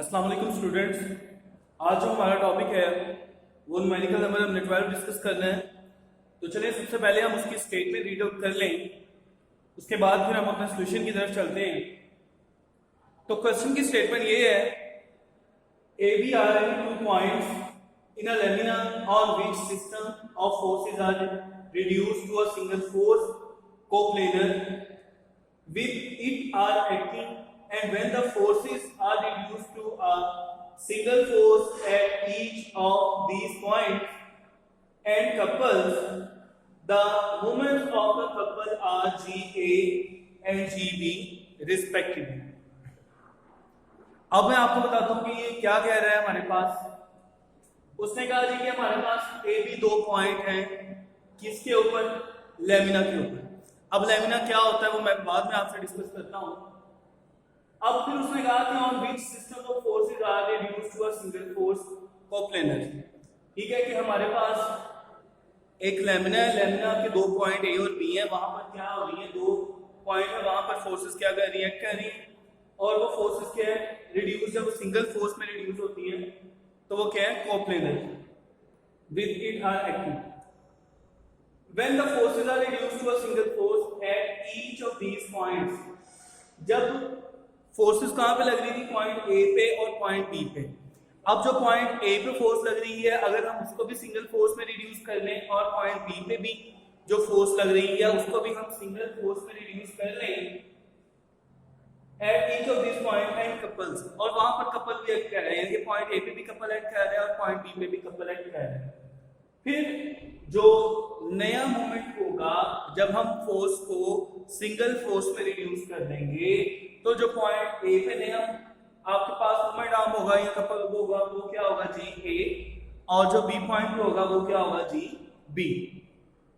अस्सलाम वालेकुम स्टूडेंट्स। आज जो हमारा टॉपिक है वो न्यूमेरिकल नंबर हमने 12 डिस्कस करना है। तो चलिए सबसे पहले हम उसकी स्टेटमेंट रीड आउट कर लें, उसके बाद फिर हम अपने सॉल्यूशन की तरफ चलते हैं। तो क्वेश्चन की स्टेटमेंट ये है, A B are two points in a lamina on which system of forces are reduced to a single force coplanar with it are acting, and when the forces are reduced to a single force at each of these points and couples, the moments of the couple are GA and GB respectively. अब मैं आपको बताता हूं कि ये क्या कह रहा है हमारे पास। उसने कहा जी कि हमारे पास ए बी दो पॉइंट हैं, किसके ऊपर? लेमिना के ऊपर। अब लेमिना क्या होता है वो मैं बाद में आपसे डिस्कस करता हूं। अब फिर उसने कहा कि on which system of forces are reduced to a single force coplanar. ठीक है कि हमारे पास एक लेमिना है, लेमिना के दो पॉइंट ए और बी है, वहां पर क्या हो रही है, दो पॉइंट है, वहां पर फोर्सेस क्या कर रही है, एक्ट कर रही है, और वो फोर्सेस क्या है, रिड्यूस। जब वो सिंगल फोर्स में रिड्यूस होती है तो वो क्या है, coplanar with it are acting. When the forces are reduced to a single force at each of these points, जब फोर्सेस कहां पे लग रही थी, पॉइंट ए पे और पॉइंट बी पे। अब जो पॉइंट ए पे फोर्स लग रही है, अगर हम उसको भी सिंगल फोर्स में रिड्यूस कर लें और पॉइंट बी पे भी जो फोर्स लग रही है उसको भी हम सिंगल फोर्स में रिड्यूस कर लें at each of these point and couples, और वहां पर कपल भी एक्ट कर रहे हैं, ये पॉइंट ए पे भी कपल एक्ट कर रहे हैं और पॉइंट बी पे भी कपल एक्ट कर रहे हैं। फिर जो नया मोमेंट होगा जब हम फोर्स को सिंगल फोर्स में रिड्यूस कर देंगे, तो जो पॉइंट ए पे नया आपके पास मोमेंट आर्म होगा या कपल होगा वो क्या होगा, जी ए, और जो बी पॉइंट पे होगा वो क्या होगा, जी बी।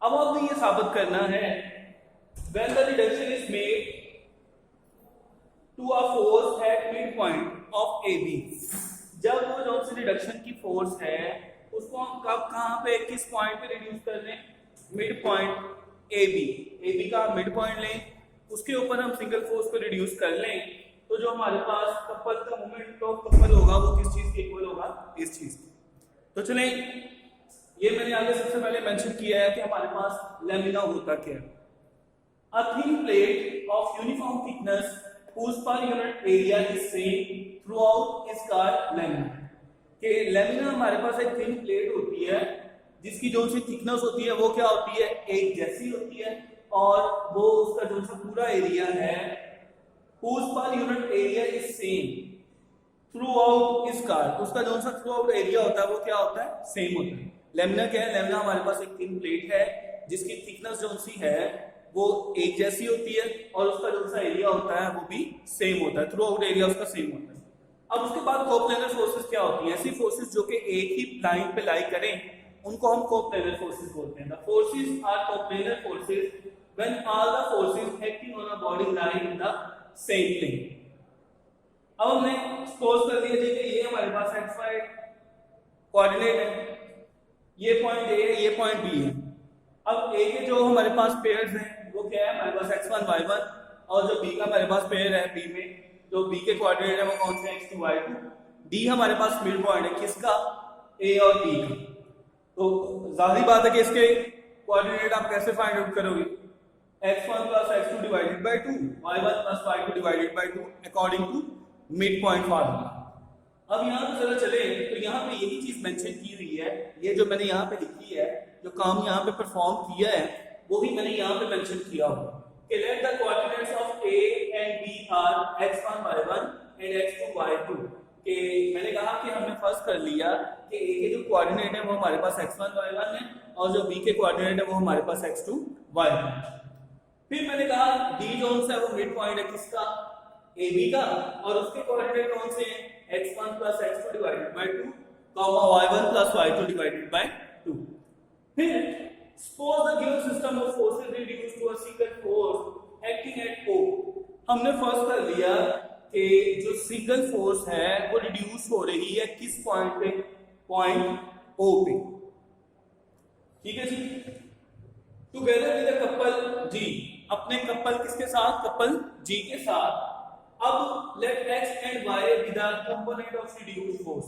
अब हमें ये साबित करना है, when the reduction is made to a force at midpoint of AB, जब वो जो सी रिडक्शन की फोर्स है उसको हम कब कहां पे किस पॉइंट पे रिड्यूस कर लें, मिड पॉइंट ए बी का मिड पॉइंट लें, उसके ऊपर हम सिंगल फोर्स को रिड्यूस कर लें, तो जो हमारे पास कपल का मोमेंट ऑफ कपल होगा वो किस चीज के इक्वल होगा, इस चीज के। तो चलें, ये मैंने आगे सबसे पहले मेंशन किया है कि हमारे पास लेमिना होता क्या है। A thin plate of uniform thickness whose per unit area is same throughout is called lamina। कि लेमिना हमारे पास एक थिन प्लेट होती है जिसकी जो सी थिकनेस होती है वो क्या होती है, एक जैसी होती है, और वो उसका जो सा पूरा एरिया है whose per unit area is same throughout is called, उसका जो सा थ्रू आउट एरिया होता है वो क्या होता है, सेम होता है। लेमिना क्या है, लेमिना हमारे पास एक थिन प्लेट है जिसकी थिकनेस जो सी है वो एक जैसी होती है और उसका जो सा एरिया होता है वो भी सेम होता है, थ्रू आउट एरिया उसका सेम होता है। अब उसके बाद कोप्लेनर फोर्सेस क्या होती हैं, ऐसी फोर्सेस जो कि एक ही लाइन पे लाई करें उनको हम कोप्लेनर फोर्सेस बोलते हैं। The forces are coplanar forces when all the forces acting on a body lie in the same plane. अब हमने सपोज कर लिया जी कि ये हमारे पास एक्स वाई कोऑर्डिनेट है, ये पॉइंट ए है, ये पॉइंट बी है। अब ए के जो हमारे पास पेयर्स हैं वो क्या है, हमारे पास x1 y1, और जो बी का हमारे पास पेयर है बी में, जो बी के कोऑर्डिनेट है वो कौन से, x2 y2। डी हमारे पास मिड पॉइंट है किसका, ए और बी का। तो जाहिर बात है कि इसके कोऑर्डिनेट आप कैसे फाइंड आउट करोगे, x1 plus x2 divided by 2, y1 plus y2 divided by 2 according to mid point formula. अब यहाँ पे चलो चले, तो यहाँ पे यही चीज मेंशन की हुई है, ये जो मैंने यहाँ पे लिखी है, जो काम यहाँ पे परफॉर्म किया है वो भी मैंने यहाँ पे मेंशन किया हुआ कि let the coordinates of A and B are x1 y1 and x2 y2। कि मैंने कहा कि हमने फर्स्ट कर लिया कि ए के जो कोऑर्डिनेट है वो हमारे पास x1 y1 है और जो बी के कोऑर्डिनेट है वो हमारे पास x2 y2। फिर मैंने कहा डी जोन है वो मिड पॉइंट है किसका, ए बी का, और उसके कोऑर्डिनेट कौन से हैं, x1 plus x2 divided by 2, y1 plus y2 divided by 2। फिर suppose the given system of forces reduced to a single force acting at O। हमने फर्स्ट कर लिया कि जो सिंगल फोर्स है वो रिड्यूस हो रही है किस पॉइंट पे, पॉइंट O पे। ठीक है जी। Together with a couple G, अपने कपल किसके साथ, कपल G के साथ। अब let x and y be the component of reduced force.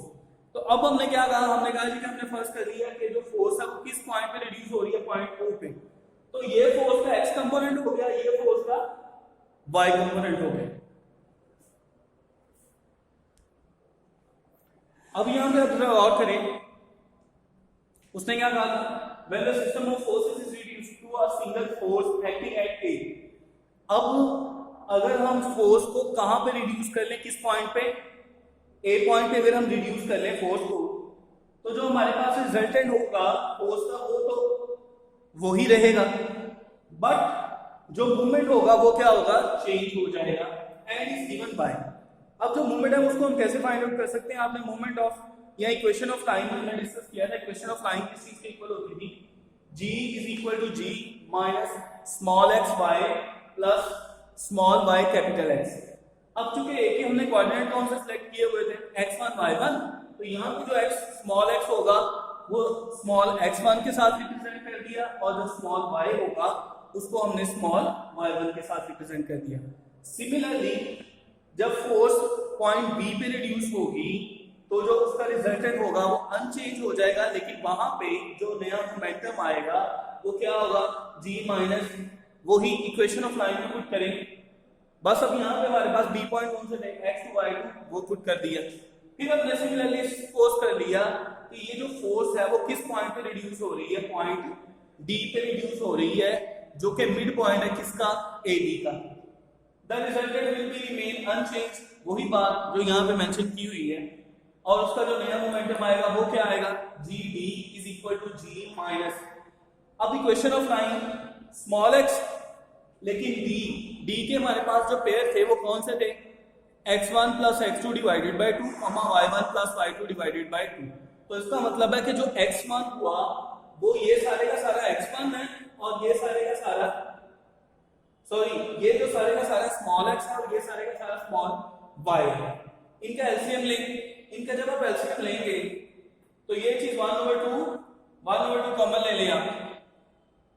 तो अब हमने क्या कहा, हमने कहा जी कि हमने फर्स्ट कर लिया कि जो फोर्स है वो किस पॉइंट पे रिड्यूस हो रही है, पॉइंट O पे। तो ये फोर्स का x कंपोनेंट हो गया, ये फोर्स का y कंपोनेंट हो गया। अब यहां पे आप और करें, उसने क्या कहा था, when the system of forces is reduced to a single force acting at A। अब अगर हम फोर्स को कहां पे रिड्यूस कर लें, किस पॉइंट पे, ए पॉइंट पे अगर हम रिड्यूस कर लें फोर्स को, तो जो हमारे पास रिजल्टेंट होगा फोर्स का वो तो वो ही रहेगा, बट जो मूवमेंट होगा वो क्या होगा, चेंज हो जाएगा। एंड इज गिवन बाय, अब जो मूवमेंट है उसको हम कैसे फाइंड आउट कर सकते हैं, आपने मूवमेंट ऑफ या इक्वेशन ऑफ टाइम हमने डिस्कस किया था। इक्वेशन ऑफ टाइम किस चीज के इक्वल होती थी, g is equal to g minus small x y plus small y capital X। अब चूंकि एक ही हमने कोऑर्डिनेट कौन से सिलेक्ट किए हुए थे, x1 y1, तो यहाँ पे जो x स्मॉल x होगा वो स्मॉल x1 के साथ रिप्रेजेंट कर दिया, और जो स्मॉल y होगा उसको हमने स्मॉल y1 के साथ रिप्रेजेंट कर दिया। सिमिलरली जब फोर्स पॉइंट B पे रिड्यूस होगी तो जो उसका रिजल्टेंट होगा वो अनचेंज हो जाएगा, लेकिन वहां पे जो नया मोमेंटम आएगा वो क्या होगा, g माइनस वही इक्वेशन ऑफ लाइन में पुट करेंगे। बस अब यहाँ पे हमारे पास B पॉइंट कौन से थे, x2 y2, वो पुट कर दिया। फिर हमने सिमिलरली सपोज कर लिया कि ये जो फोर्स है वो किस पॉइंट पे रिड्यूस हो रही है, पॉइंट D पे रिड्यूस हो रही है, जो कि मिड पॉइंट है किसका, AB का। The resultant will be remain unchange, वही बात जो यहाँ पे मेंशन की हुई है, और उसका जो नया मोमेंटम आएगा वो क्या आएगा, GD is equal to G minus, अब equation of line small x, लेकिन D के हमारे पास जो पेयर थे वो कौन से थे, x1 plus x2 divided by 2, y1 plus y2 divided by 2। तो इसका मतलब है कि जो x1 हुआ वो ये सारे का सारा x1 है, और ये सारे का सारा ये जो सारे का सारा स्मॉल x है, और ये सारे का सारा स्मॉल y है। इनका एलसीएम लेंगे, इनका जब आप एलसीएम लेंगे तो ये चीज 1/2 कॉमन ले लिया,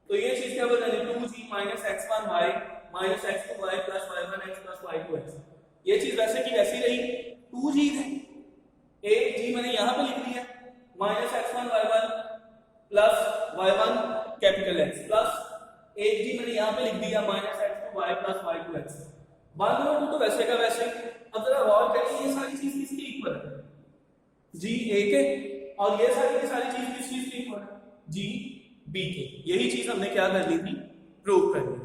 तो ये चीज क्या बन जाएगी, 2g minus x1y minus x2y plus y1x plus y2x। ये चीज वैसे की वैसी रही, 2g है, एक g मैंने यहां पे लिख दिया, minus x1 y1 plus y1 capital x plus एक g मैंने यहां पे लिख दिया, माइनस x2y प्लस y2x। 1/2 तो वैसे का वैसे। अब जरा गौर करिए, ये सारी चीज किसकी इक्वल है, g a के, और ये सारी की सारी चीज किस चीज की इक्वल है, g b के। यही चीज हमने क्या कर ली थी, प्रूव कर ली।